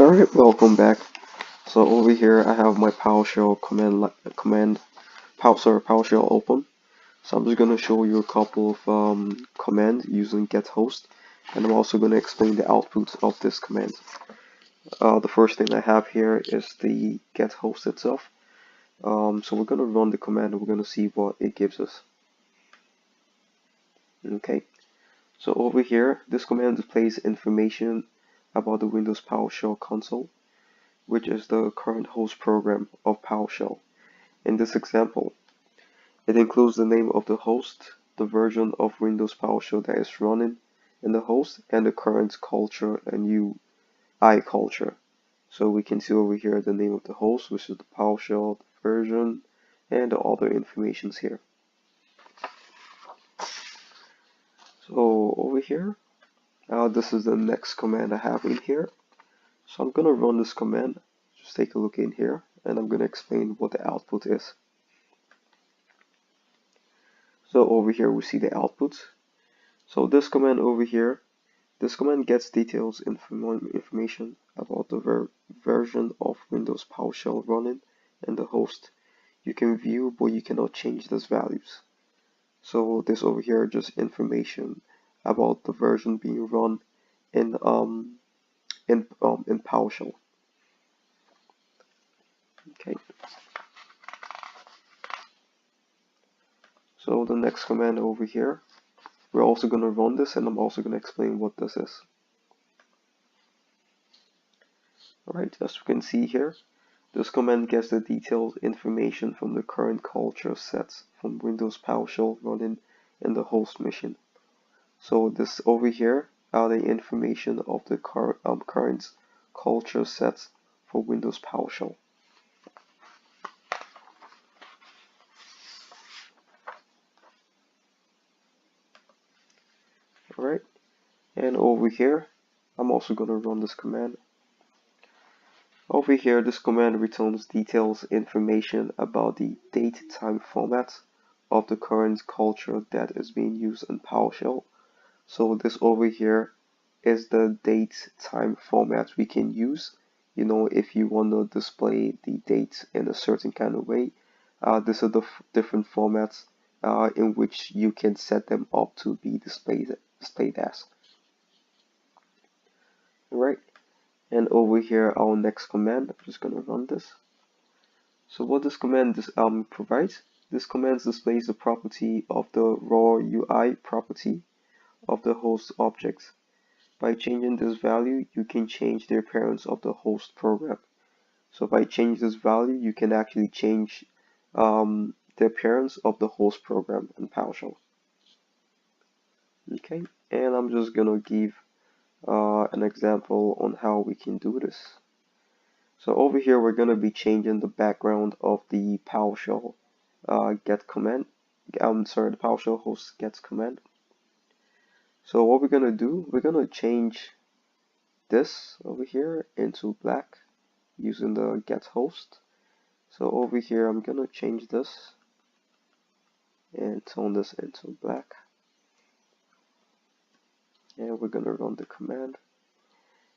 Alright, welcome back. So over here I have my PowerShell PowerShell open. So I'm just going to show you a couple of commands using get host, and I'm also going to explain the output of this command. The first thing I have here is the get host itself. So we're going to run the command and we're going to see what it gives us. Okay, so over here this command displays information about the Windows PowerShell console, which is the current host program of PowerShell. In this example, it includes the name of the host, the version of Windows PowerShell that is running in the host, and the current culture and UI culture. So we can see over here the name of the host, which is the PowerShell version, and the other informations here. So over here, this is the next command I have in here. So I'm going to run this command. Just take a look in here, and I'm going to explain what the output is. So over here we see the output. So this command over here, this command gets details information about the version of Windows PowerShell running and the host. You can view, but you cannot change these values. So this over here just information about the version being run in PowerShell. Okay. So the next command over here, we're also going to run this, and I'm also going to explain what this is. Alright, as you can see here, this command gets the detailed information from the current culture sets from Windows PowerShell running in the host machine. So this over here are the information of the current culture sets for Windows PowerShell. Alright, and over here, I'm also going to run this command. Over here, this command returns details information about the date-time format of the current culture that is being used in PowerShell. So this over here is the date-time format we can use. You know, if you want to display the date in a certain kind of way, these are the different formats in which you can set them up to be displayed as. Alright, and over here our next command, I'm just going to run this. So what this command provides, this command displays the property of the raw UI property of the host object. By changing this value, you can change the appearance of the host program. So by changing this value, you can actually change the appearance of the host program in PowerShell. Okay, and I'm just gonna give an example on how we can do this. So over here, we're gonna be changing the background of the PowerShell get command. The PowerShell host gets command. So what we're gonna do, we're gonna change this over here into black using the get host. So over here I'm gonna change this and turn this into black, and we're gonna run the command.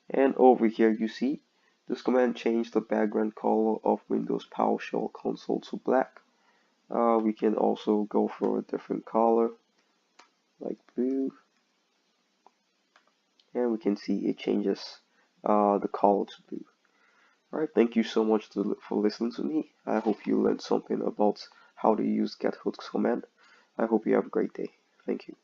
And over here you see this command changed the background color of Windows PowerShell console to black. We can also go for a different color like blue, and we can see it changes the color to blue. Alright, thank you so much for listening to me. I hope you learned something about how to use get host command. I hope you have a great day. Thank you.